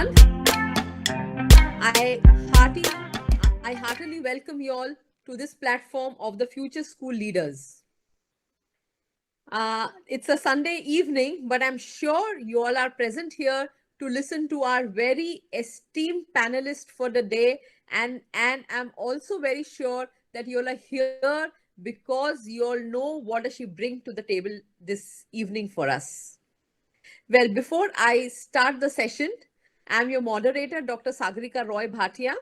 everyone. I hearty, I heartily welcome you all to this platform of the future school leaders. It's a Sunday evening, but I'm sure you all are present here to listen to our very esteemed panelist for the day, and I'm also very sure that you all are here because you all know what does she bring to the table this evening for us. Well, before I start the session, I'm your moderator, Dr. Sagarika Roy Bhatia.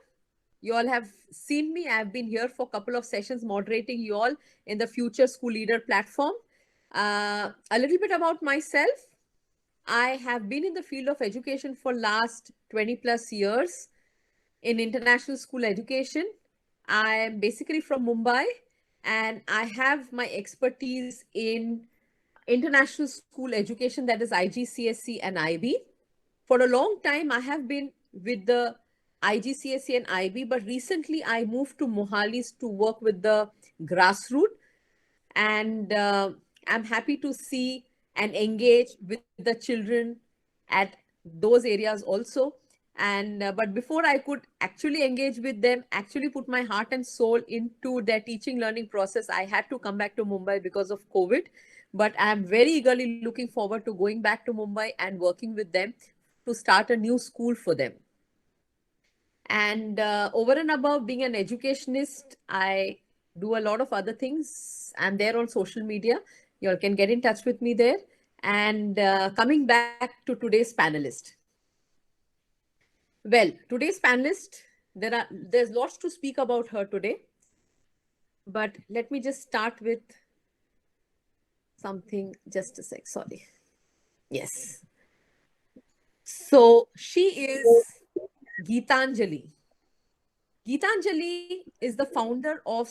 You all have seen me. I've been here for a couple of sessions moderating you all in the Future School Leader platform. A little bit about myself. I have been in the field of education for last 20 plus years in international school education. I am basically from Mumbai, and I have my expertise in international school education, that is IGCSE and IB. For a long time, I have been with the IGCSE and IB, but recently I moved to Mohali's to work with the grassroots, and I'm happy to see and engage with the children at those areas also. And but before I could actually engage with them, actually put my heart and soul into their teaching learning process, I had to come back to Mumbai because of COVID. But I'm very eagerly looking forward to going back to Mumbai and working with them to start a new school for them. And over and above being an educationist, I do a lot of other things. I'm there on social media. You all can get in touch with me there. And coming back to today's panelist. Well, today's panelist, there's lots to speak about her today. But let me just start with something. Just a sec, sorry. Yes. So she is Gitanjali. Gitanjali is the founder of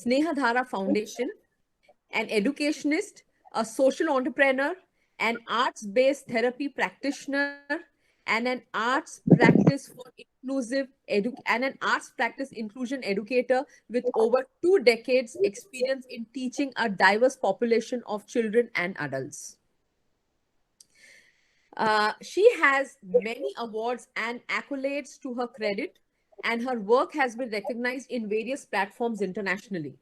Snehadhara Foundation, an educationist, a social entrepreneur, an arts-based therapy practitioner, and an arts practice for an arts practice inclusion educator with over 2 decades experience in teaching a diverse population of children and adults. She has many awards and accolades to her credit, and her work has been recognized in various platforms internationally.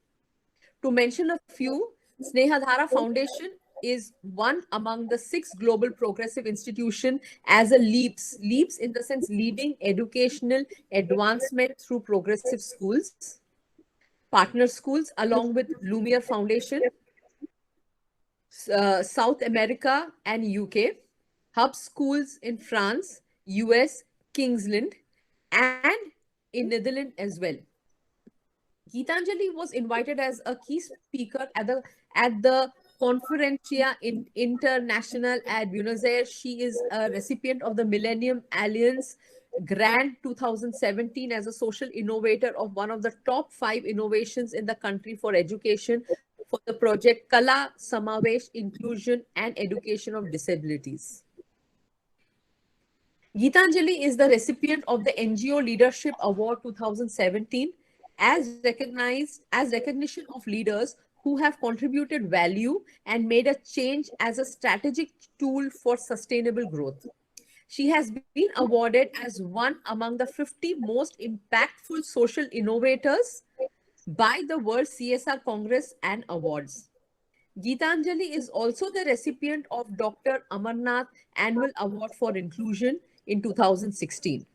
To mention a few, Snehadhara Foundation is one among the 6 global progressive institutions as a leaps in the sense leading educational advancement through progressive schools, partner schools, along with Lumiere Foundation, South America and UK, hub schools in France, US, Kingsland, and in Netherlands as well. Gitanjali was invited as a key speaker at the Conferencia Internacional at Buenos Aires. She is a recipient of the Millennium Alliance Grant 2017 as a social innovator of one of the top 5 innovations in the country for education for the project Kalasamvaad, Inclusion and Education of Disabilities. Gitanjali is the recipient of the NGO Leadership Award 2017 as recognition of leaders who have contributed value and made a change as a strategic tool for sustainable growth. She has been awarded as one among the 50 most impactful social innovators by the World CSR Congress and Awards. Gitanjali is also the recipient of Dr. Amarnath Annual Award for Inclusion in 2016.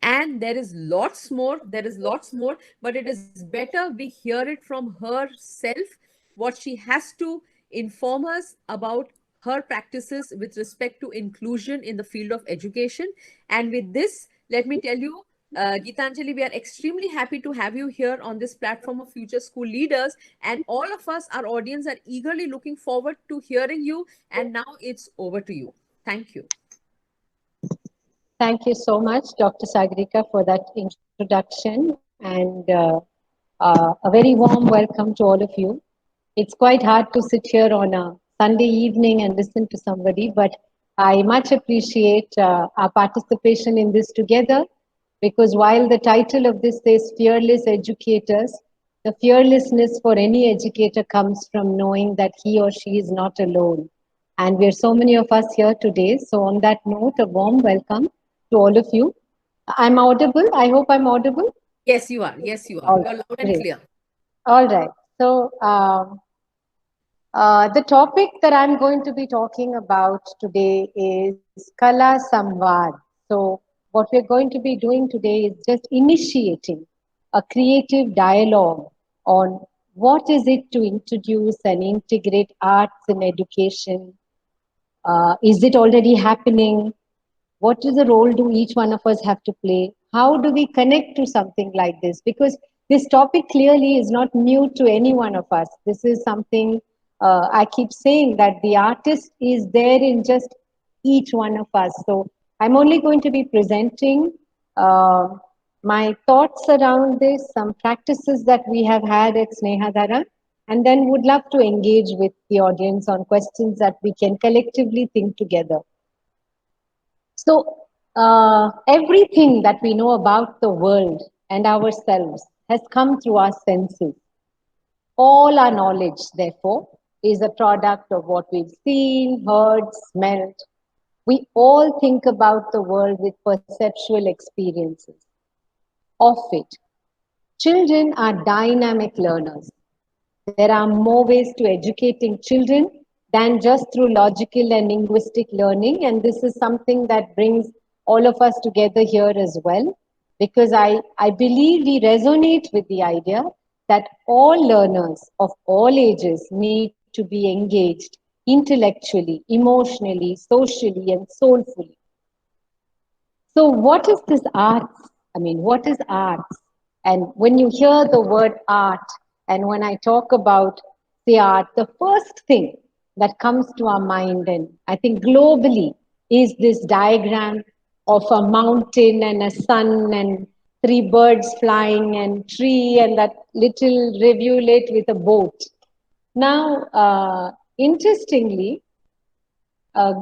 And there is lots more, but it is better we hear it from herself, what she has to inform us about her practices with respect to inclusion in the field of education. And with this, let me tell you, Gitanjali, we are extremely happy to have you here on this platform of future school leaders. And all of us, our audience, are eagerly looking forward to hearing you. And now it's over to you. Thank you. Thank you so much, Dr. Sagarika, for that introduction, and a very warm welcome to all of you. It's quite hard to sit here on a Sunday evening and listen to somebody, but I much appreciate our participation in this together, because while the title of this says Fearless Educators, the fearlessness for any educator comes from knowing that he or she is not alone. And we're so many of us here today. So on that note, a warm welcome to all of you. I'm audible. I hope I'm audible. Yes, you are. Yes, you are. All You're right, loud and great. clear. All right. So, the topic that I'm going to be talking about today is Kalasamvaad. So, what we're going to be doing today is just initiating a creative dialogue on what is it to introduce and integrate arts in education. Is it already happening? What is the role do each one of us have to play? How do we connect to something like this? Because this topic clearly is not new to any one of us. This is something I keep saying that the artist is there in just each one of us. So I'm only going to be presenting uh, my thoughts around this, some practices that we have had at Snehadhara, and then would love to engage with the audience on questions that we can collectively think together. So, everything that we know about the world and ourselves has come through our senses. All our knowledge, therefore, is a product of what we've seen, heard, smelled. We all think about the world with perceptual experiences of it. Children are dynamic learners. There are more ways to educating children than just through logical and linguistic learning. And this is something that brings all of us together here as well, because I believe we resonate with the idea that all learners of all ages need to be engaged intellectually, emotionally, socially, and soulfully. So, what is this arts? I mean, what is arts? And when you hear the word art, and when I talk about the art, the first thing that comes to our mind, and I think globally, is this diagram of a mountain and a sun and three birds flying and tree and that little rivulet with a boat. Now, interestingly, uh,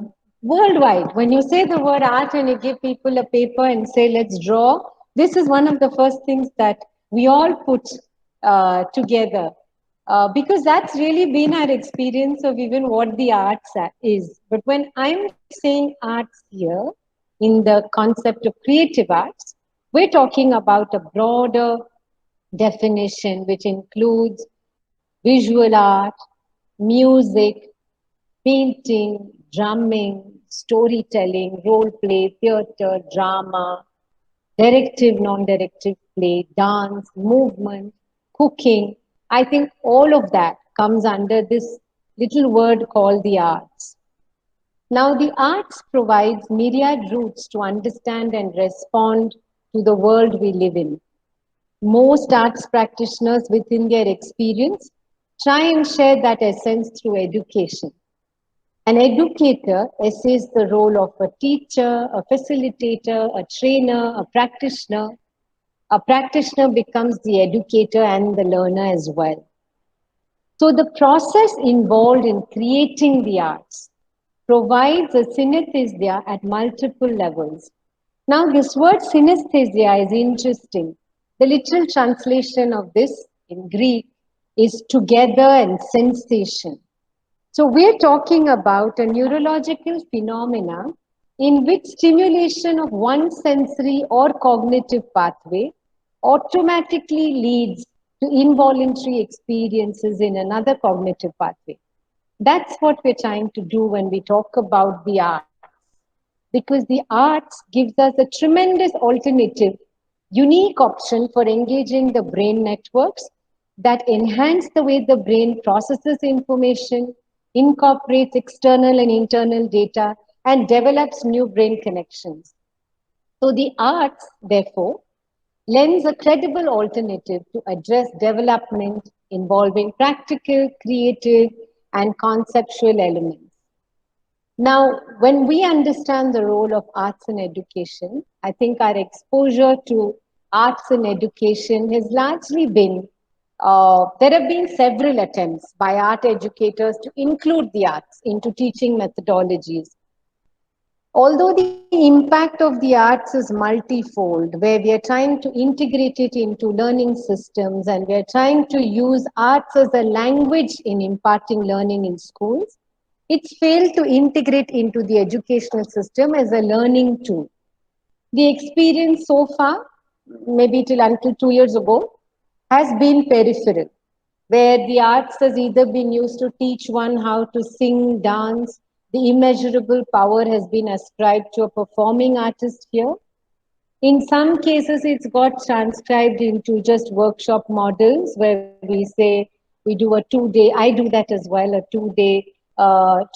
worldwide. When you say the word art and you give people a paper and say, let's draw, this is one of the first things that we all put together. Because that's really been our experience of even what the arts is. But when I'm saying arts here, in the concept of creative arts, we're talking about a broader definition which includes visual art, music, painting, drumming, storytelling, role play, theater, drama, directive, non directive play, dance, movement, cooking. I think all of that comes under this little word called the arts. Now, the arts provides myriad routes to understand and respond to the world we live in. Most arts practitioners, within their experience, try and share that essence through education. An educator essays the role of a teacher, a facilitator, a trainer, a practitioner. A practitioner becomes the educator and the learner as well. So the process involved in creating the arts provides a synesthesia at multiple levels. Now, this word synesthesia is interesting. The literal translation of this in Greek is together and sensation. So we're talking about a neurological phenomena in which stimulation of one sensory or cognitive pathway automatically leads to involuntary experiences in another cognitive pathway. That's what we're trying to do when we talk about the arts, because the arts gives us a tremendous alternative, unique option for engaging the brain networks that enhance the way the brain processes information, incorporates external and internal data, and develops new brain connections. So the arts, therefore, lends a credible alternative to address development involving practical, creative, and conceptual elements. Now, when we understand the role of arts in education, I think our exposure to arts in education has largely been, there have been several attempts by art educators to include the arts into teaching methodologies. Although the impact of the arts is multifold, where we are trying to integrate it into learning systems and we are trying to use arts as a language in imparting learning in schools, it's failed to integrate into the educational system as a learning tool. The experience so far, maybe till until 2 years ago, has been peripheral, where the arts has either been used to teach one how to sing, dance. The immeasurable power has been ascribed to a performing artist here. In some cases, it's got transcribed into just workshop models where we say we do a 2 day, I do that as well, a 2 day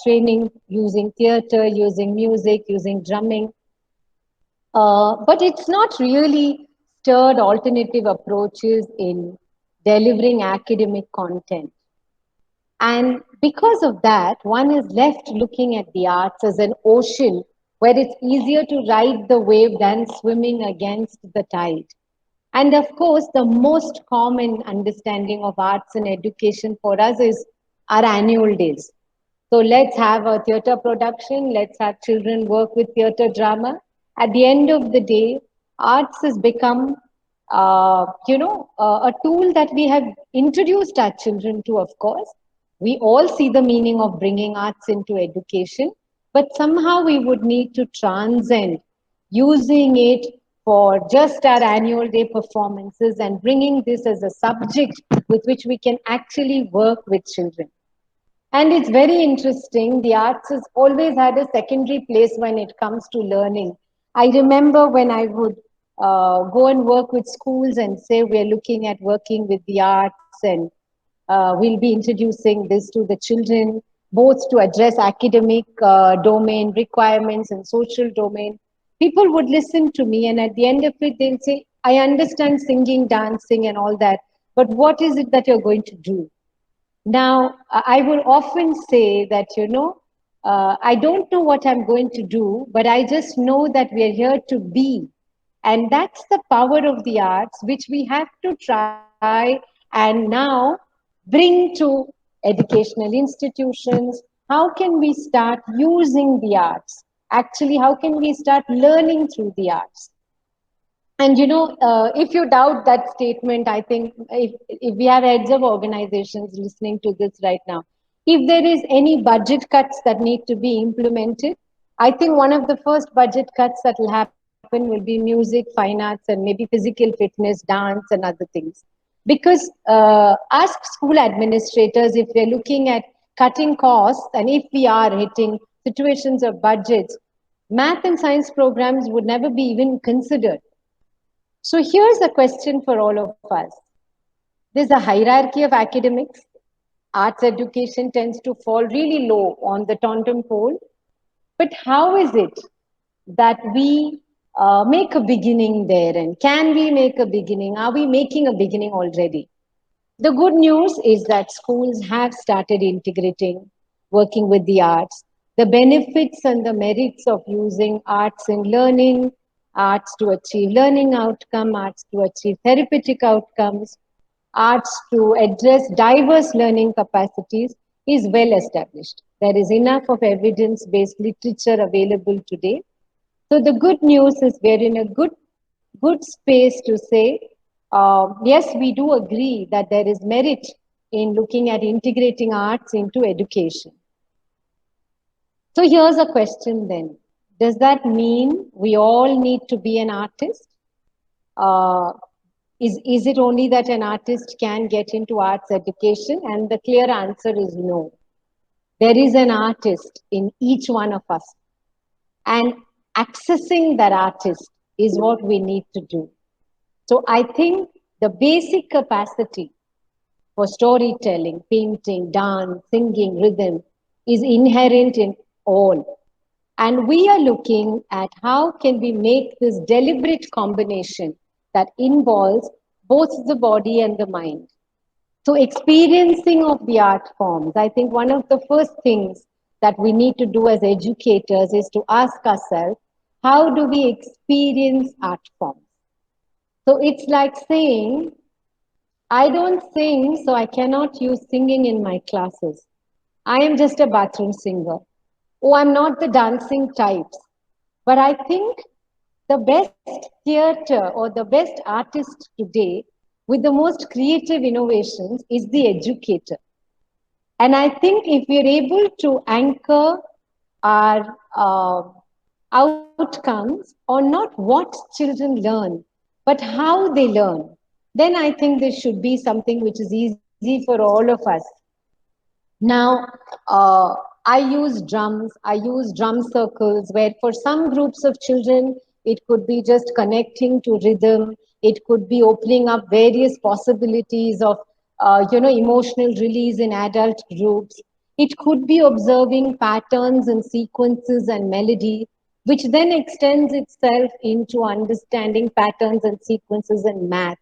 training using theater, using music, using drumming. But it's not really stirred alternative approaches in delivering academic content. And because of that, one is left looking at the arts as an ocean where it's easier to ride the wave than swimming against the tide. And of course, the most common understanding of arts and education for us is our annual days. So let's have a theater production, let's have children work with theater drama. At the end of the day, arts has become, a tool that we have introduced our children to, of course. We all see the meaning of bringing arts into education, but somehow we would need to transcend using it for just our annual day performances and bringing this as a subject with which we can actually work with children. And it's very interesting. The arts has always had a secondary place when it comes to learning. I remember when I would go and work with schools and say we're looking at working with the arts and we'll be introducing this to the children, both to address academic domain requirements and social domain. People would listen to me, and at the end of it, they'll say, I understand singing, dancing, and all that, but what is it that you're going to do? Now, I will often say that, I don't know what I'm going to do, but I just know that we're here to be. And that's the power of the arts, which we have to try and now bring to educational institutions. How can we start using the arts? Actually, how can we start learning through the arts? And if you doubt that statement, I think if we have heads of organizations listening to this right now, if there is any budget cuts that need to be implemented, I think one of the first budget cuts that will happen will be music, fine arts, and maybe physical fitness, dance, and other things. Because ask school administrators if we're looking at cutting costs, and if we are hitting situations of budgets, math and science programs would never be even considered. So here's a question for all of us. There's a hierarchy of academics. Arts education tends to fall really low on the totem pole. But how is it that we make a beginning there? And can we make a beginning? Are we making a beginning already? The good news is that schools have started integrating, working with the arts. The benefits and the merits of using arts in learning, arts to achieve learning outcome, arts to achieve therapeutic outcomes, arts to address diverse learning capacities is well established. There is enough of evidence-based literature available today. So the good news is we're in a good space to say, yes, we do agree that there is merit in looking at integrating arts into education. So here's a question then. Does that mean we all need to be an artist? Is it only that an artist can get into arts education? And the clear answer is no. There is an artist in each one of us. And accessing that artist is what we need to do. So I think the basic capacity for storytelling, painting, dance, singing, rhythm is inherent in all. And we are looking at how can we make this deliberate combination that involves both the body and the mind. So experiencing of the art forms, I think one of the first things that we need to do as educators is to ask ourselves, how do we experience art forms? So it's like saying, I don't sing, so I cannot use singing in my classes. I am just a bathroom singer. Oh, I'm not the dancing types. But I think the best theater or the best artist today with the most creative innovations is the educator. And I think if we're able to anchor our, outcomes or not what children learn, but how they learn, then I think this should be something which is easy for all of us. Now, I use drums, I use drum circles, where for some groups of children, it could be just connecting to rhythm, it could be opening up various possibilities of, emotional release in adult groups. It could be observing patterns and sequences and melody, which then extends itself into understanding patterns and sequences in math.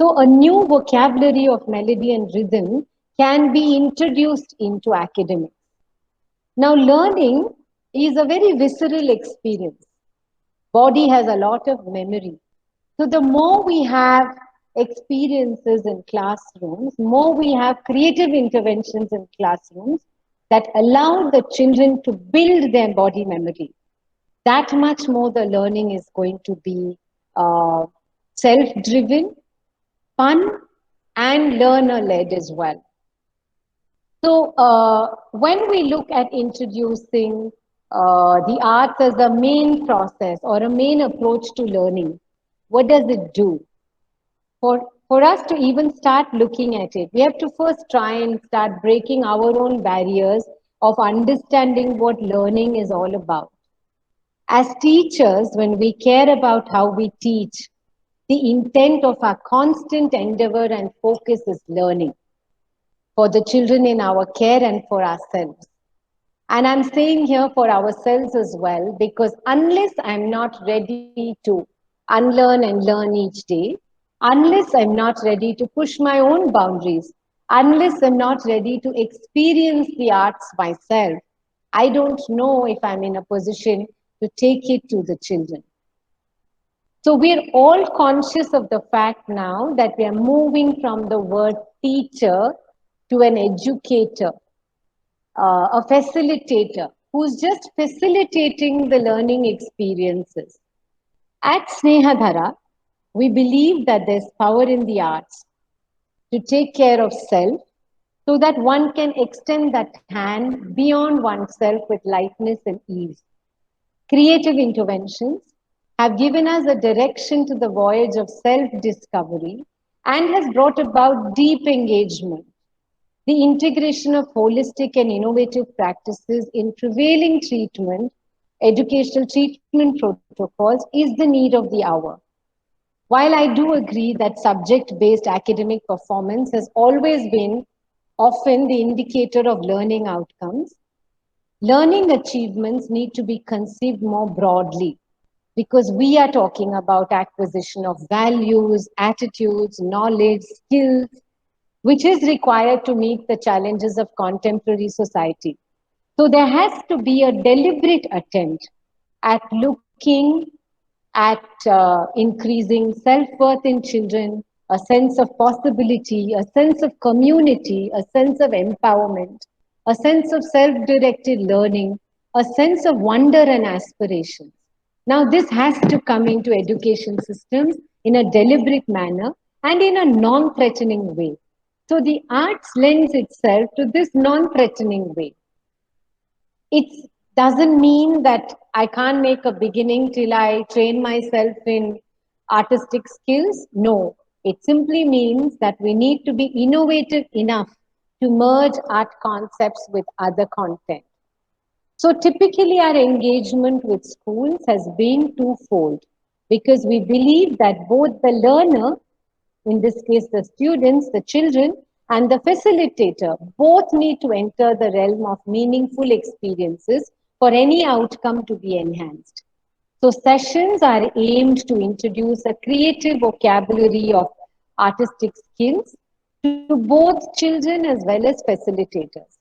So a new vocabulary of melody and rhythm can be introduced into academics. Now, learning is a very visceral experience. Body has a lot of memory. So the more we have experiences in classrooms, more we have creative interventions in classrooms that allow the children to build their body memory. That much more the learning is going to be self-driven, fun, and learner-led as well. So when we look at introducing the arts as a main process or a main approach to learning, what does it do? For us to even start looking at it, we have to first try and start breaking our own barriers of understanding what learning is all about. As teachers, when we care about how we teach, the intent of our constant endeavor and focus is learning for the children in our care and for ourselves. And I'm saying here for ourselves as well, because unless I'm not ready to unlearn and learn each day, unless I'm not ready to push my own boundaries, unless I'm not ready to experience the arts myself, I don't know if I'm in a position to take it to the children. So we're all conscious of the fact now that we are moving from the word teacher to an educator, a facilitator who's just facilitating the learning experiences. At Snehadhara, we believe that there's power in the arts to take care of self so that one can extend that hand beyond oneself with lightness and ease. Creative interventions have given us a direction to the voyage of self-discovery and has brought about deep engagement. The integration of holistic and innovative practices in prevailing treatment, educational treatment protocols, is the need of the hour. While I do agree that subject-based academic performance has always been often the indicator of learning outcomes, learning achievements need to be conceived more broadly because we are talking about acquisition of values, attitudes, knowledge, skills, which is required to meet the challenges of contemporary society. So there has to be a deliberate attempt at looking at increasing self-worth in children, a sense of possibility, a sense of community, a sense of empowerment, a sense of self-directed learning, a sense of wonder and aspirations. Now, this has to come into education systems in a deliberate manner and in a non-threatening way. So the arts lends itself to this non-threatening way. It doesn't mean that I can't make a beginning till I train myself in artistic skills. No, it simply means that we need to be innovative enough to merge art concepts with other content. So typically our engagement with schools has been twofold because we believe that both the learner, in this case the students, the children, and the facilitator both need to enter the realm of meaningful experiences for any outcome to be enhanced. So sessions are aimed to introduce a creative vocabulary of artistic skills to both children as well as facilitators.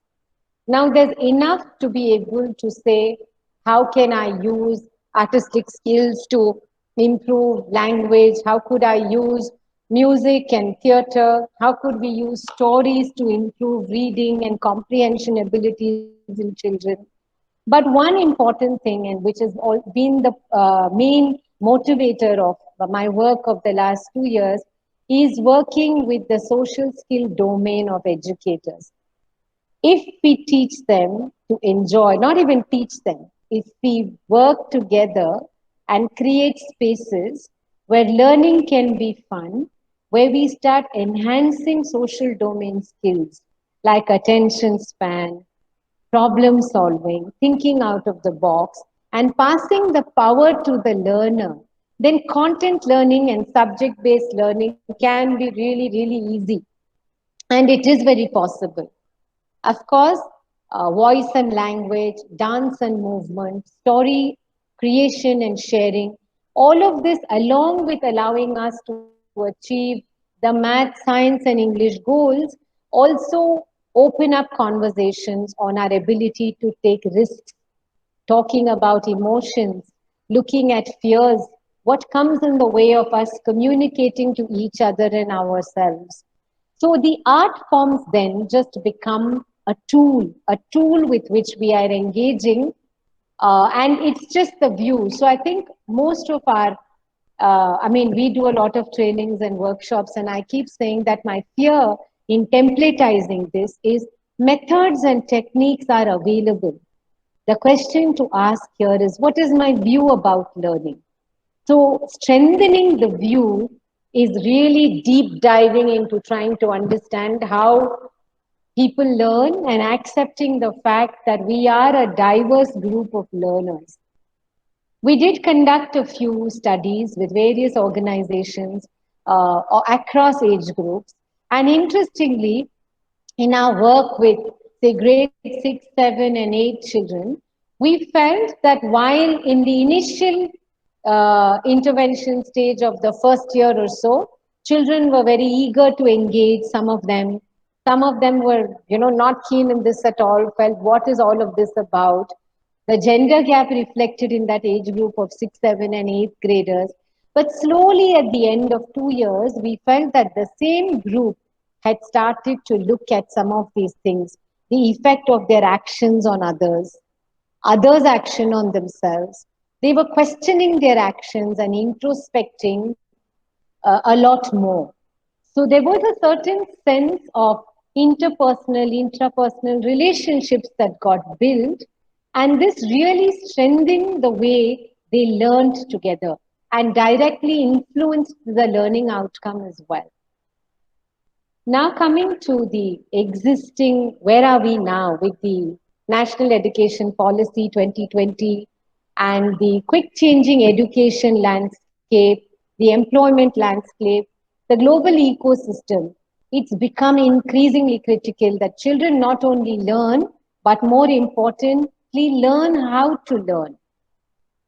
Now there's enough to be able to say, how can I use artistic skills to improve language? How could I use music and theater? How could we use stories to improve reading and comprehension abilities in children? But one important thing, and which has been the main motivator of my work of the last 2 years, is working with the social skill domain of educators. If we teach them to enjoy, not even teach them, if we work together and create spaces where learning can be fun, where we start enhancing social domain skills like attention span, problem solving, thinking out of the box, and passing the power to the learner, then content learning and subject based learning can be really, really easy. And it is very possible. Of course, voice and language, dance and movement, story creation and sharing, all of this, along with allowing us to achieve the math, science, and English goals, also open up conversations on our ability to take risks, talking about emotions, looking at fears, what comes in the way of us communicating to each other and ourselves. So the art forms then just become a tool with which we are engaging, and it's just the view. So I think most of our, I mean, we do a lot of trainings and workshops, and I keep saying that my fear in templatizing this is methods and techniques are available. The question to ask here is, what is my view about learning? So, strengthening the view is really deep diving into trying to understand how people learn and accepting the fact that we are a diverse group of learners. We did conduct a few studies with various organizations across age groups. And interestingly, in our work with, say, grade 6, 7, and 8 children, we felt that while in the initial intervention stage of the first year or so, children were very eager to engage, some of them. Some of them were, not keen in this at all, felt, what is all of this about? The gender gap reflected in that age group of 6, 7, and 8th graders. But slowly at the end of 2 years, we felt that the same group had started to look at some of these things, the effect of their actions on others, others' action on themselves. They were questioning their actions and introspecting a lot more. So there was a certain sense of interpersonal, intrapersonal relationships that got built, and this really strengthened the way they learned together and directly influenced the learning outcome as well. Now, coming to the existing, where are we now with the National Education Policy 2020 and the quick changing education landscape, the employment landscape, the global ecosystem? It's become increasingly critical that children not only learn, but more importantly, learn how to learn.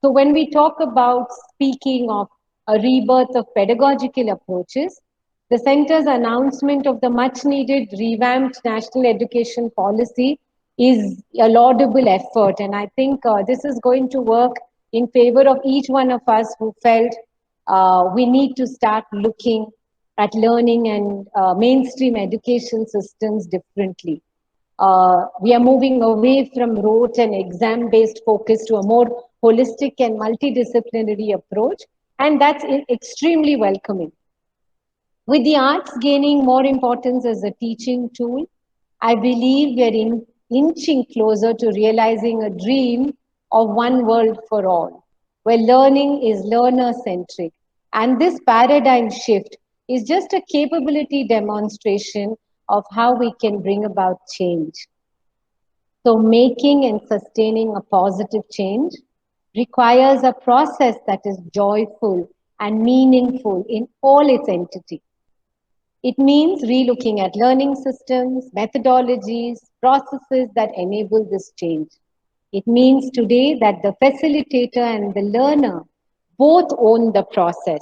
So when we talk about speaking of a rebirth of pedagogical approaches, the center's announcement of the much needed revamped national education policy is a laudable effort. And I think this is going to work in favor of each one of us who felt we need to start looking at learning and mainstream education systems differently. We are moving away from rote and exam based focus to a more holistic and multidisciplinary approach, and that's extremely welcoming. With the arts gaining more importance as a teaching tool, I believe we are inching closer to realizing a dream of one world for all, where learning is learner centric. And this paradigm shift is just a capability demonstration of how we can bring about change. So, making and sustaining a positive change requires a process that is joyful and meaningful in all its entity. It means relooking at learning systems, methodologies, processes that enable this change. It means today that the facilitator and the learner both own the process.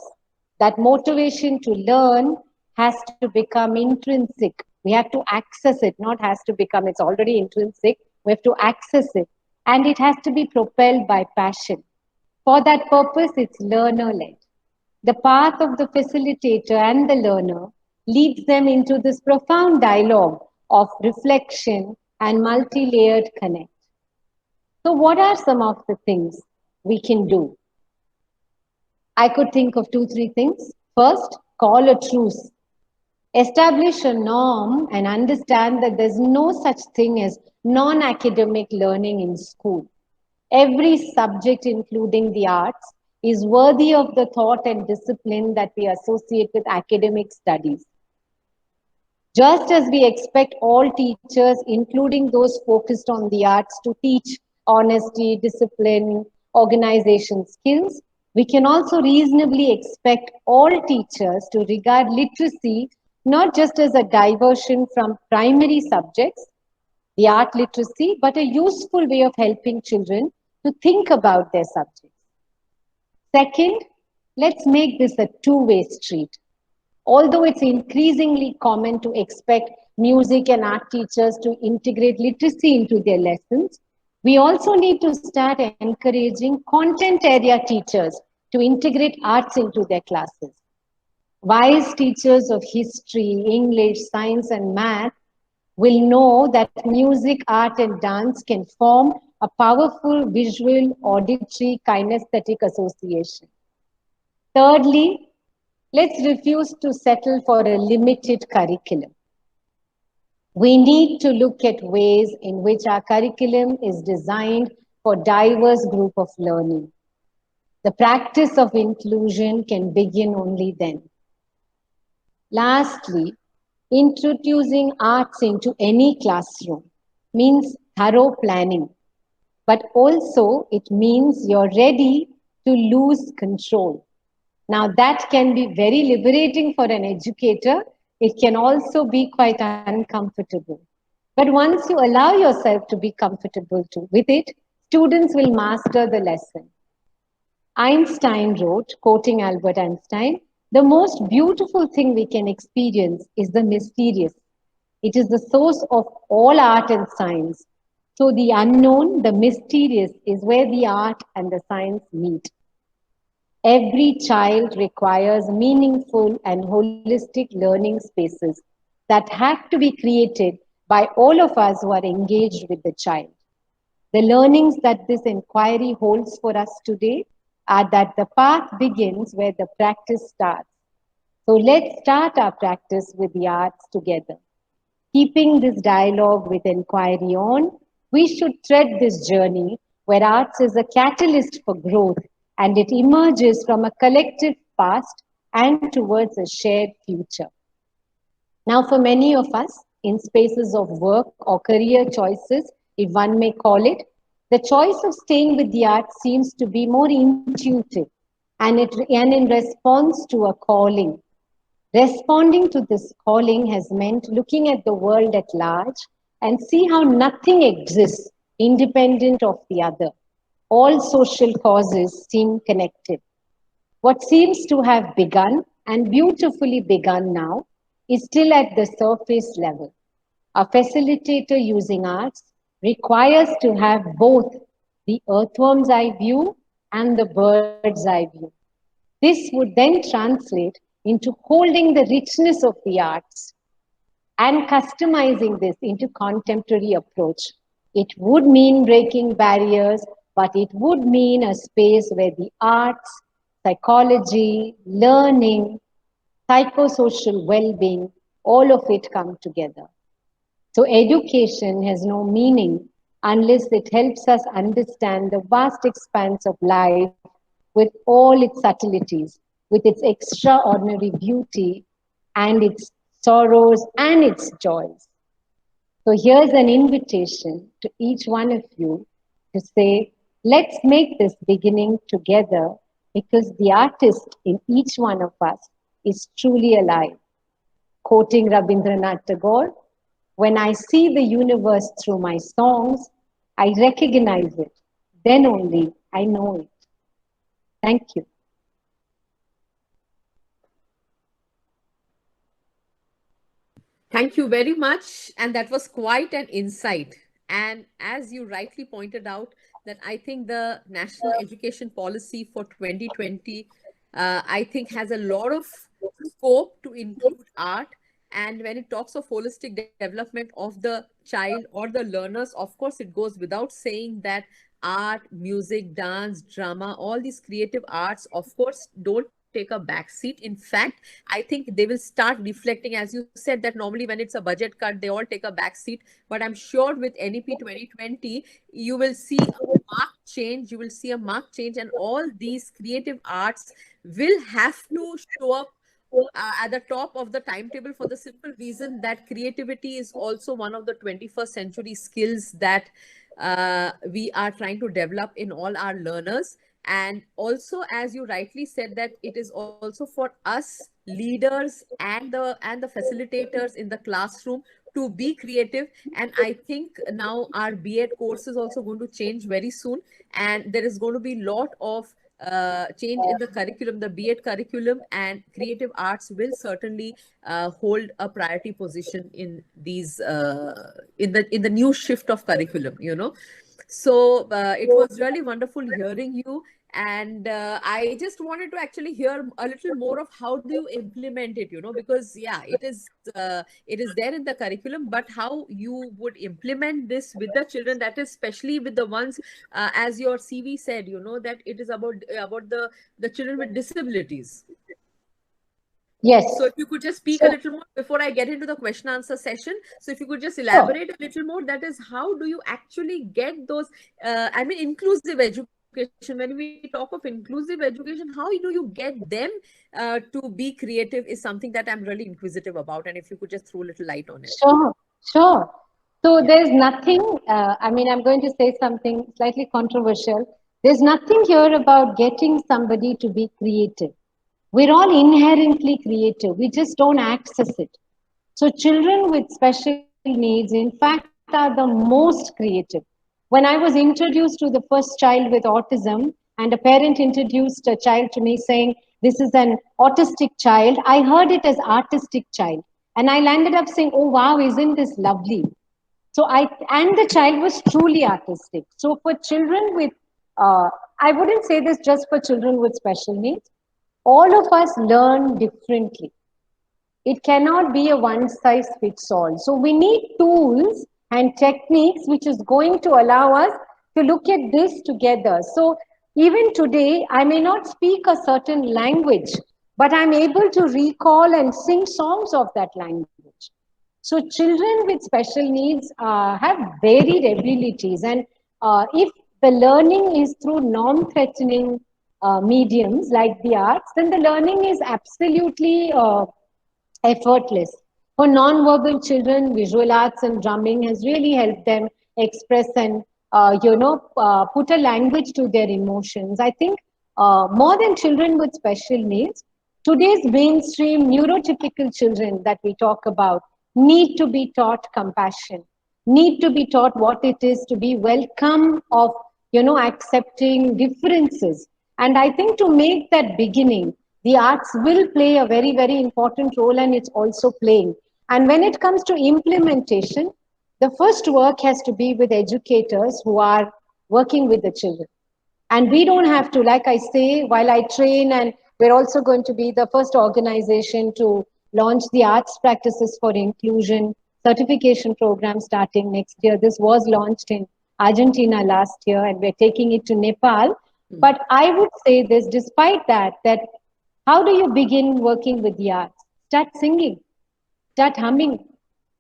That motivation to learn has to become intrinsic. We have to access it, not has to become, it's already intrinsic. We have to access it. And it has to be propelled by passion. For that purpose, it's learner led. The path of the facilitator and the learner leads them into this profound dialogue of reflection and multi layered connect. So, what are some of the things we can do? I could think of 2, 3 things. First, call a truce. Establish a norm and understand that there's no such thing as non academic learning in school. Every subject, including the arts, is worthy of the thought and discipline that we associate with academic studies. Just as we expect all teachers, including those focused on the arts, to teach honesty, discipline, organization skills, we can also reasonably expect all teachers to regard literacy not just as a diversion from primary subjects, the art literacy, but a useful way of helping children to think about their subjects. Second, let's make this a two-way street. Although it's increasingly common to expect music and art teachers to integrate literacy into their lessons, we also need to start encouraging content area teachers to integrate arts into their classes. Wise teachers of history, English, science, and math will know that music, art, and dance can form a powerful visual, auditory, kinesthetic association. Thirdly, let's refuse to settle for a limited curriculum. We need to look at ways in which our curriculum is designed for diverse group of learning. The practice of inclusion can begin only then. Lastly, introducing arts into any classroom means thorough planning, but also it means you're ready to lose control. Now, that can be very liberating for an educator. It can also be quite uncomfortable. But once you allow yourself to be comfortable with it, students will master the lesson. Einstein wrote, quoting Albert Einstein, the most beautiful thing we can experience is the mysterious. It is the source of all art and science. So the unknown, the mysterious, is where the art and the science meet. Every child requires meaningful and holistic learning spaces that have to be created by all of us who are engaged with the child. The learnings that this inquiry holds for us today are that the path begins where the practice starts. So let's start our practice with the arts together. Keeping this dialogue with inquiry on, we should tread this journey where arts is a catalyst for growth and it emerges from a collective past and towards a shared future. Now, for many of us, in spaces of work or career choices, if one may call it, the choice of staying with the arts seems to be more intuitive and in response to a calling. Responding to this calling has meant looking at the world at large and see how nothing exists independent of the other. All social causes seem connected. What seems to have begun and beautifully begun now is still at the surface level. A facilitator using arts requires to have both the earthworm's eye view and the bird's eye view. This would then translate into holding the richness of the arts and customizing this into contemporary approach. It would mean breaking barriers, but it would mean a space where the arts, psychology, learning, psychosocial well-being, all of it come together. So education has no meaning unless it helps us understand the vast expanse of life with all its subtleties, with its extraordinary beauty and its sorrows and its joys. So here's an invitation to each one of you to say, let's make this beginning together because the artist in each one of us is truly alive. Quoting Rabindranath Tagore, when I see the universe through my songs, I recognize it. Then only I know it. Thank you. Thank you very much. And that was quite an insight. And as you rightly pointed out, that I think the national education policy for 2020, I think has a lot of scope to include art. And when it talks of holistic development of the child or the learners, of course, it goes without saying that art, music, dance, drama, all these creative arts, of course, don't take a back seat. In fact, I think they will start reflecting, as you said, that normally when it's a budget cut, they all take a back seat. But I'm sure with NEP 2020, you will see a marked change. You will see a marked change, and all these creative arts will have to show up at the top of the timetable, for the simple reason that creativity is also one of the 21st century skills that we are trying to develop in all our learners. And also, as you rightly said, that it is also for us leaders and the facilitators in the classroom to be creative. And I think now our B.Ed course is also going to change very soon, and there is going to be a lot of change in the curriculum, the B.Ed curriculum, and creative arts will certainly hold a priority position in these in the new shift of curriculum. So it was really wonderful hearing you. And I just wanted to actually hear a little more of how do you implement it, because yeah, it is there in the curriculum, but how you would implement this with the children, that is especially with the ones, as your CV said, that it is about the children with disabilities. Yes. So if you could just speak a little more before I get into the question answer session. So if you could just Sure. elaborate a little more, that is, how do you actually get those, inclusive education. When we talk of inclusive education, how do you get them to be creative is something that I'm really inquisitive about. And if you could just throw a little light on it. Sure, sure. So Yeah. there's nothing, I'm going to say something slightly controversial. There's nothing here about getting somebody to be creative. We're all inherently creative. We just don't access it. So children with special needs, in fact, are the most creative. When I was introduced to the first child with autism, and a parent introduced a child to me saying, "This is an autistic child," I heard it as artistic child. And I landed up saying, "Oh, wow, isn't this lovely?" And the child was truly artistic. So for children with, I wouldn't say this just for children with special needs, all of us learn differently. It cannot be a one size fits all. So we need tools and techniques which is going to allow us to look at this together. So even today, I may not speak a certain language, but I'm able to recall and sing songs of that language. So children with special needs have varied abilities, and if the learning is through non-threatening mediums like the arts, then the learning is absolutely effortless. For non-verbal children, visual arts and drumming has really helped them express and put a language to their emotions. I think more than children with special needs, today's mainstream neurotypical children that we talk about need to be taught compassion, need to be taught what it is to be welcome of accepting differences. And I think to make that beginning, the arts will play a very, very important role, and it's also playing. And when it comes to implementation, the first work has to be with educators who are working with the children. And we don't have to, like I say, while I train, and we're also going to be the first organization to launch the Arts Practices for Inclusion certification program starting next year. This was launched in Argentina last year, and we're taking it to Nepal. But I would say this, despite that how do you begin working with the arts? Start singing, start humming,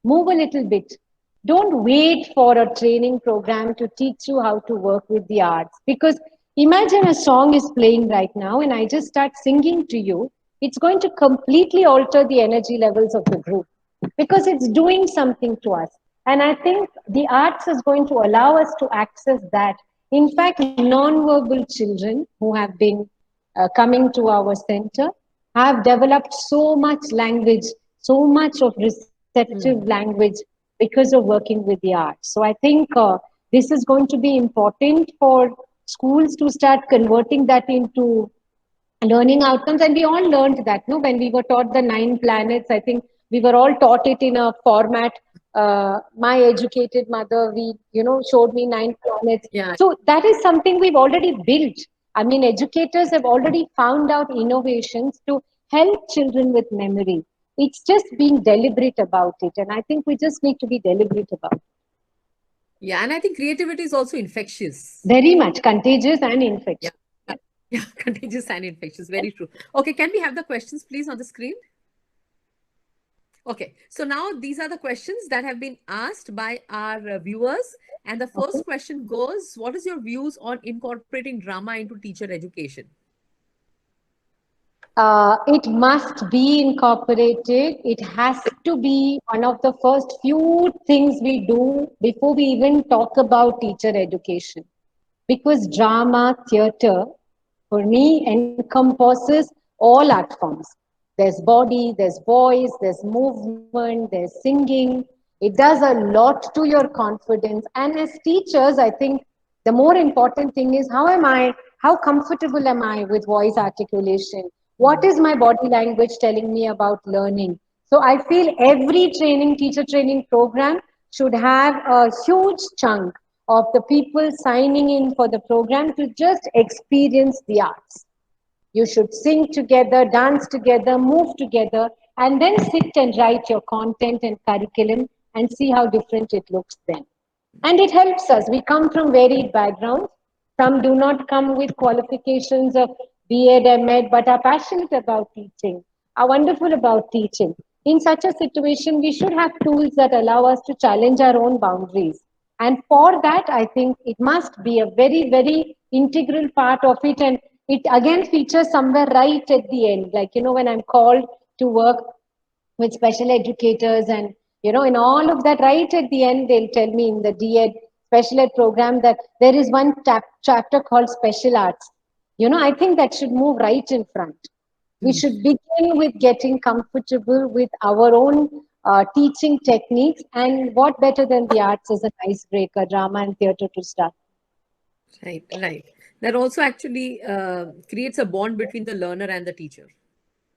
move a little bit. Don't wait for a training program to teach you how to work with the arts. Because imagine a song is playing right now and I just start singing to you. It's going to completely alter the energy levels of the group because it's doing something to us. And I think the arts is going to allow us to access that. In fact, non-verbal children who have been coming to our center have developed so much language, so much of receptive language because of working with the arts. So I think this is going to be important for schools to start converting that into learning outcomes. And we all learned that, no, when we were taught the 9 planets. I think we were all taught it in a format. My educated mother, showed me 9 planets. Yeah. So that is something we've already built. I mean, educators have already found out innovations to help children with memory. It's just being deliberate about it. And I think we just need to be deliberate about it. Yeah, and I think creativity is also infectious. Very much contagious and infectious. Yeah. Yeah, contagious and infectious. Very true. Okay, can we have the questions, please, on the screen? Okay, so now these are the questions that have been asked by our viewers. And the first question goes, what is your views on incorporating drama into teacher education? It must be incorporated. It has to be one of the first few things we do before we even talk about teacher education. Because drama, theater, for me, encompasses all art forms. There's body, there's voice, there's movement, there's singing. It does a lot to your confidence. And as teachers, I think the more important thing is how comfortable am I with voice articulation? What is my body language telling me about learning? So I feel every teacher training program should have a huge chunk of the people signing in for the program to just experience the arts. You should sing together, dance together, move together, and then sit and write your content and curriculum and see how different it looks then. And it helps us. We come from varied backgrounds. Some do not come with qualifications of B.Ed, M.Ed, but are passionate about teaching, are wonderful about teaching. In such a situation, we should have tools that allow us to challenge our own boundaries. And for that, I think it must be a very, very integral part of it. And it again features somewhere right at the end. Like, when I'm called to work with special educators and in all of that right at the end they'll tell me in the D.Ed special ed program that there is one chapter called special arts. I think that should move right in front. We should begin with getting comfortable with our own teaching techniques, and what better than the arts as an icebreaker, drama and theater to start. Right, right. That also actually creates a bond between the learner and the teacher,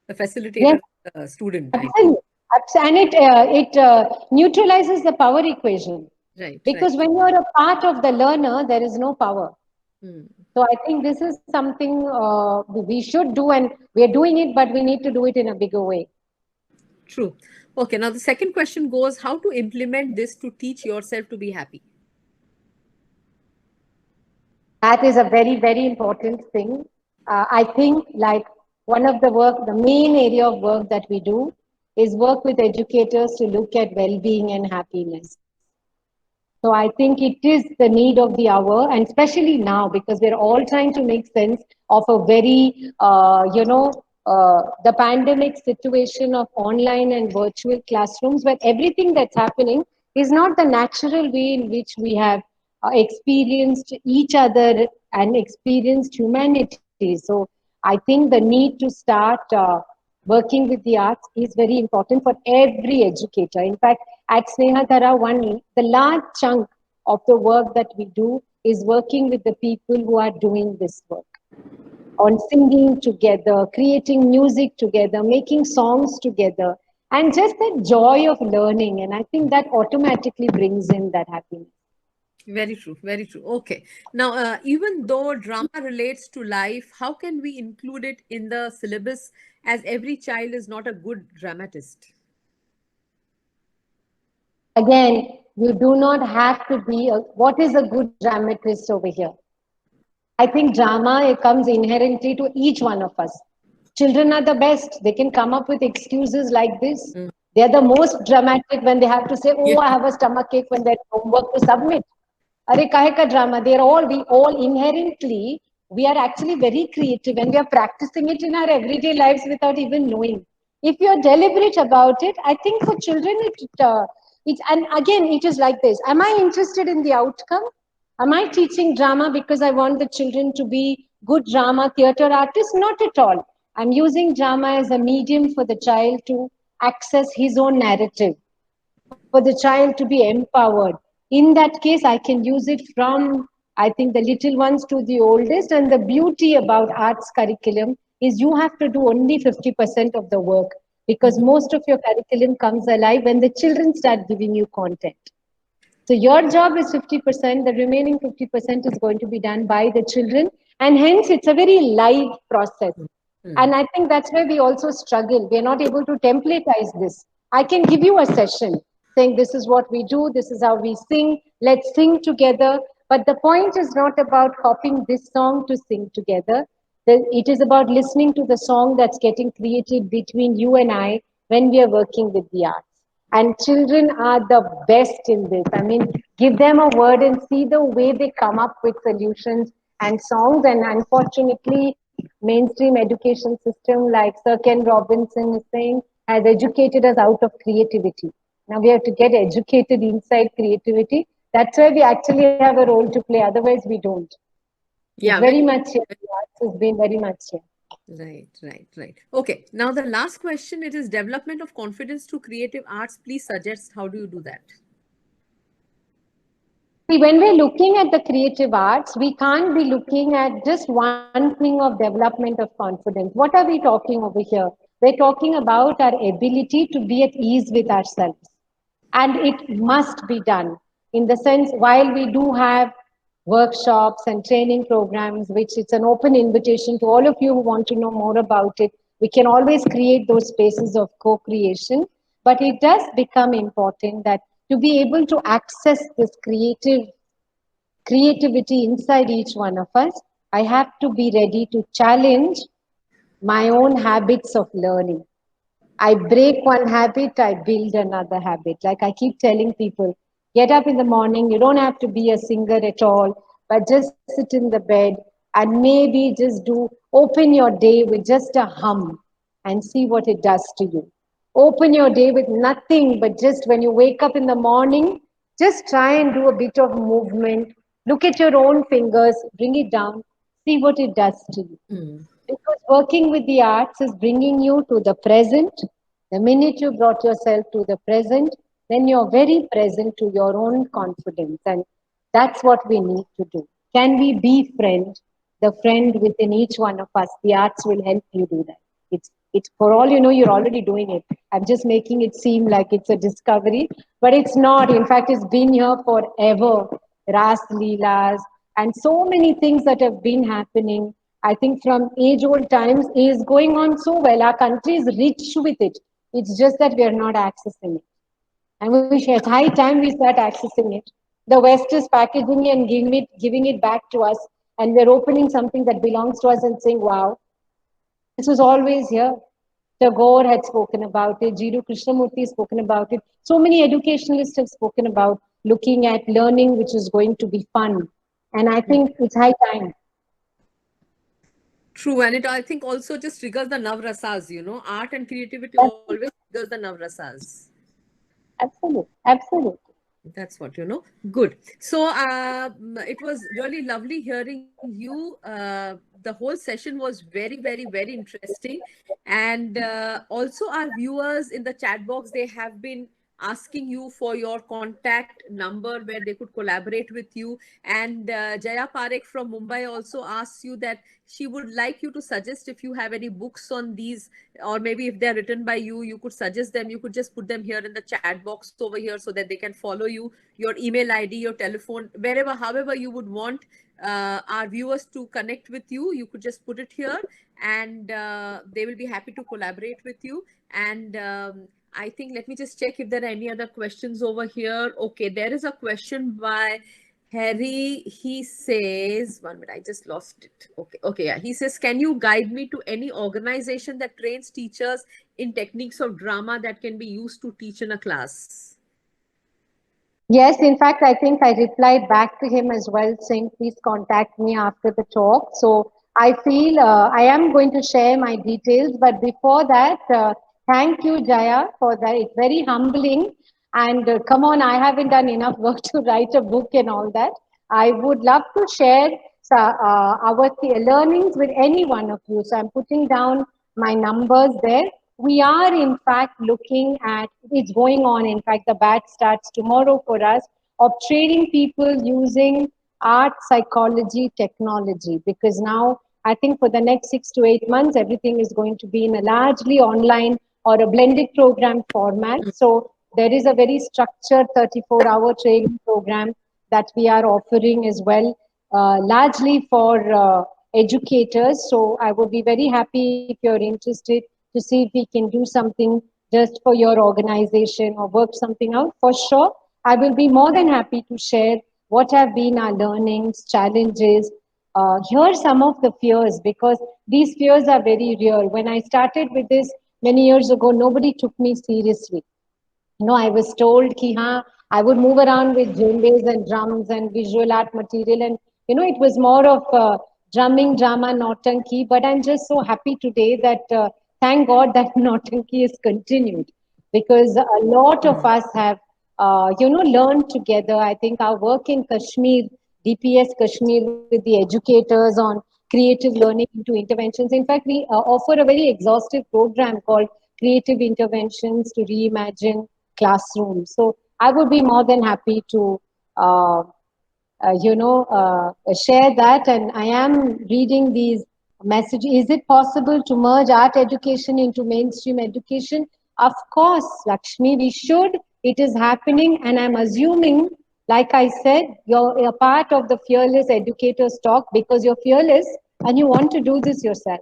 the Yes, facilitator, student. I mean. absolutely. And it neutralizes the power equation. Right, right. Because when you're a part of the learner, there is no power. Hmm. So I think this is something we should do, and we are doing it, but we need to do it in a bigger way. True. Okay, now the second question goes, how to implement this to teach yourself to be happy? That is a very, very important thing. I think like the main area of work that we do is work with educators to look at well-being and happiness. So I think it is the need of the hour, and especially now because we're all trying to make sense of a very, the pandemic situation of online and virtual classrooms, where everything that's happening is not the natural way in which we have experienced each other and experienced humanity. So I think the need to start working with the arts is very important for every educator. In fact, at Snehadhara, the large chunk of the work that we do is working with the people who are doing this work on singing together, creating music together, making songs together, and just the joy of learning. And I think that automatically brings in that happiness. Very true, very true. Okay. Now, even though drama relates to life, how can we include it in the syllabus as every child is not a good dramatist? Again, you do not have to be what is a good dramatist over here? I think drama it comes inherently to each one of us. Children are the best. They can come up with excuses like this. Mm. They are the most dramatic when they have to say, Yeah. "Oh, I have a stomach ache," when there's homework to submit. Are kahe ka drama? We all inherently, we are actually very creative and we are practicing it in our everyday lives without even knowing. If you're deliberate about it, I think for children, and again, it is like this. Am I interested in the outcome? Am I teaching drama because I want the children to be good drama theater artists? Not at all. I'm using drama as a medium for the child to access his own narrative, for the child to be empowered. In that case, I can use it from, I think, the little ones to the oldest. And the beauty about arts curriculum is you have to do only 50% of the work because most of your curriculum comes alive when the children start giving you content. So your job is 50%, the remaining 50% is going to be done by the children. And hence, it's a very live process. Mm. And I think that's where we also struggle. We are not able to templatize this. I can give you a session saying this is what we do, this is how we sing, let's sing together. But the point is not about copying this song to sing together. It is about listening to the song that's getting created between you and I when we are working with the arts. And children are the best in this. I mean, give them a word and see the way they come up with solutions and songs. And unfortunately, mainstream education system, like Sir Ken Robinson is saying, has educated us out of creativity. Now we have to get educated inside creativity. That's where we actually have a role to play. Otherwise, we don't. It's Yeah, very very much here. The arts has been very much here. right, right, right. Okay, now the last question, it is development of confidence through creative arts. Please suggest how do you do that? See, when we're looking at the creative arts, we can't be looking at just one thing of development of confidence. What are we talking over here? We're talking about our ability to be at ease with ourselves. And it must be done in the sense, while we do have workshops and training programs, which it's an open invitation to all of you who want to know more about it. We can always create those spaces of co-creation, but it does become important that to be able to access this creativity inside each one of us, I have to be ready to challenge my own habits of learning. I break one habit, I build another habit. Like I keep telling people, get up in the morning, you don't have to be a singer at all, but just sit in the bed and maybe just open your day with just a hum and see what it does to you. Open your day with nothing, but just when you wake up in the morning, just try and do a bit of movement. Look at your own fingers, bring it down, see what it does to you. Mm. Because working with the arts is bringing you to the present. The minute you brought yourself to the present, then you're very present to your own confidence. And that's what we need to do. Can we be the friend within each one of us? The arts will help you do that. It's for all you know, you're already doing it. I'm just making it seem like it's a discovery, but it's not. In fact, it's been here forever. Ras Leelas and so many things that have been happening, I think from age old times, is going on so well. Our country is rich with it. It's just that we are not accessing it. And we should, it's high time we start accessing it. The West is packaging and giving it back to us. And we're opening something that belongs to us and saying, wow, this was always here. Tagore had spoken about it. Jiru Krishnamurti has spoken about it. So many educationalists have spoken about looking at learning, which is going to be fun. And I think it's high time. True, and it I think also just triggers the navrasas, art and creativity always triggers the navrasas. Absolutely. Absolutely. That's what, Good. So it was really lovely hearing you. The whole session was very, very, very interesting. And also, our viewers in the chat box, they have been asking you for your contact number where they could collaborate with you. And Jaya Parekh from Mumbai also asks you that she would like you to suggest if you have any books on these, or maybe if they're written by you, you could suggest them. You could just put them here in the chat box over here so that they can follow you, your email ID, your telephone, wherever, however you would want our viewers to connect with you. You could just put it here, and they will be happy to collaborate with you. And I think, let me just check if there are any other questions over here. Okay, there is a question by Harry. He says, one minute, I just lost it. Okay, okay, yeah. He says, can you guide me to any organization that trains teachers in techniques of drama that can be used to teach in a class? Yes, in fact, I think I replied back to him as well, saying, please contact me after the talk. So I feel I am going to share my details. But before that, thank you, Jaya, for that. It's very humbling. And come on, I haven't done enough work to write a book and all that. I would love to share our learnings with any one of you. So I'm putting down my numbers there. We are, in fact, looking at, it's going on, in fact, the batch starts tomorrow for us, of training people using art, psychology, technology, because now I think for the next 6 to 8 months, everything is going to be in a largely online or a blended program format. So there is a very structured 34-hour training program that we are offering as well, largely for educators. So I would be very happy if you're interested to see if we can do something just for your organization or work something out. For sure, I will be more than happy to share what have been our learnings, challenges, hear some of the fears, because these fears are very real. When I started with this, many years ago, nobody took me seriously. I was told ki I would move around with djembes and drums and visual art material, and it was more of drumming, drama, nautanki. But I'm just so happy today that thank God that nautanki is continued, because a lot of us have learned together. I think our work in Kashmir, DPS Kashmir, with the educators on creative learning into interventions. In fact, we offer a very exhaustive program called Creative Interventions to Reimagine Classrooms. So I would be more than happy to uh, share that. And I am reading these messages. Is it possible to merge art education into mainstream education? Of course, Lakshmi, we should. It is happening, and I'm assuming, like I said, you're a part of the Fearless Educators talk because you're fearless and you want to do this yourself.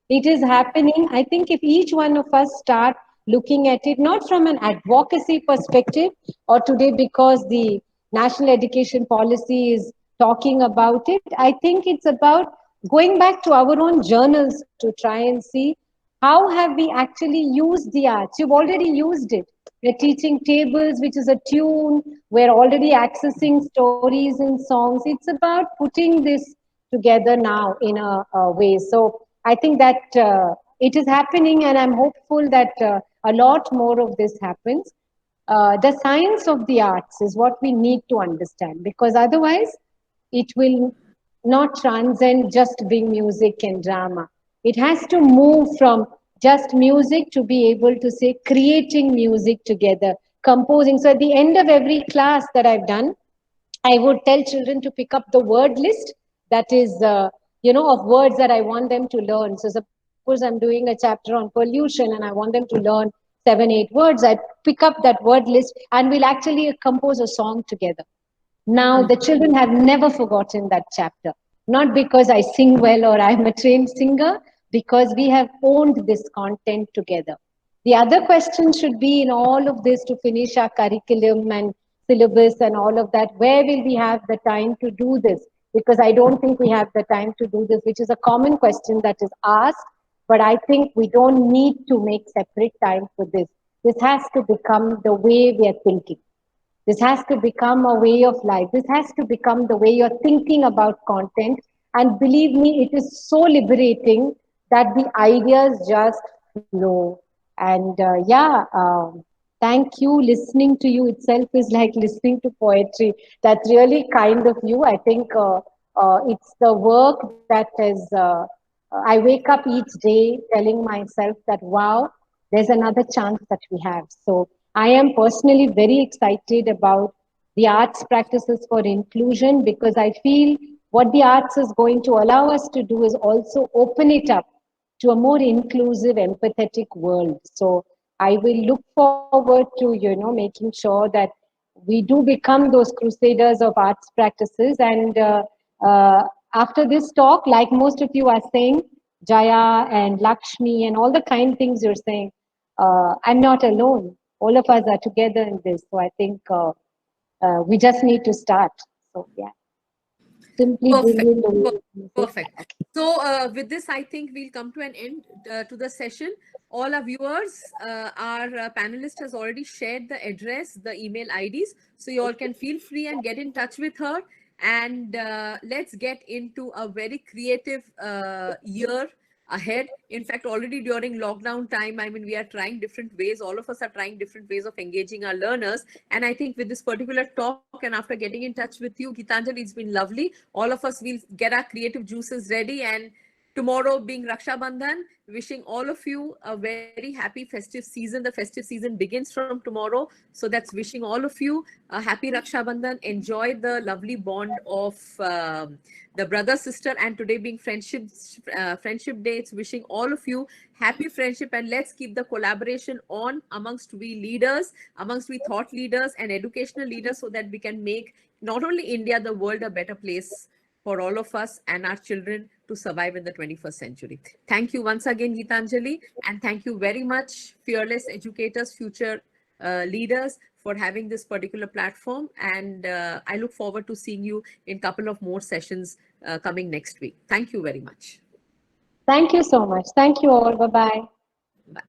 It is happening. I think if each one of us start looking at it, not from an advocacy perspective or today because the national education policy is talking about it, I think it's about going back to our own journals to try and see how have we actually used the arts. You've already used it. We're teaching tables, which is a tune. We're already accessing stories and songs. It's about putting this together now in a way. So I think that it is happening, and I'm hopeful that a lot more of this happens. The science of the arts is what we need to understand, because otherwise it will not transcend just being music and drama. It has to move from just music to be able to say creating music together, composing. So at the end of every class that I've done, I would tell children to pick up the word list that is, of words that I want them to learn. So suppose I'm doing a chapter on pollution and I want them to learn 7, 8 words, I pick up that word list and we'll actually compose a song together. Now, the children have never forgotten that chapter, not because I sing well or I'm a trained singer, because we have owned this content together. The other question should be in all of this to finish our curriculum and syllabus and all of that. Where will we have the time to do this? Because I don't think we have the time to do this, which is a common question that is asked. But I think we don't need to make separate time for this. This has to become the way we are thinking. This has to become a way of life. This has to become the way you're thinking about content. And believe me, it is so liberating that the ideas just flow. And thank you. Listening to you itself is like listening to poetry. That's really kind of you. I think it's the work that is, I wake up each day telling myself that, wow, there's another chance that we have. So I am personally very excited about the arts practices for inclusion, because I feel what the arts is going to allow us to do is also open it up to a more inclusive, empathetic world. So I will look forward to, making sure that we do become those crusaders of arts practices. And after this talk, like most of you are saying, Jaya and Lakshmi and all the kind things you're saying, I'm not alone. All of us are together in this. So I think we just need to start. So yeah, simply Perfect. brilliant the way you say. Perfect. So, with this, I think we'll come to an end to the session. All our viewers, our panelist has already shared the address, the email IDs. So, you all can feel free and get in touch with her. And let's get into a very creative year ahead. In fact, already during lockdown time, I mean, we are trying different ways. All of us are trying different ways of engaging our learners. And I think with this particular talk and after getting in touch with you, Gitanjali, it's been lovely. All of us will get our creative juices ready. And tomorrow being Raksha Bandhan, wishing all of you a very happy festive season. The festive season begins from tomorrow. So that's wishing all of you a happy Raksha Bandhan. Enjoy the lovely bond of the brother sister, and today being friendship day, it's wishing all of you happy friendship, and let's keep the collaboration on amongst we leaders, amongst we thought leaders and educational leaders, so that we can make not only India, the world a better place for all of us and our children to survive in the 21st century. Thank you once again, Gitanjali, and thank you very much, fearless educators, future leaders, for having this particular platform. And I look forward to seeing you in a couple of more sessions coming next week. Thank you very much. Thank you so much. Thank you all. Bye bye.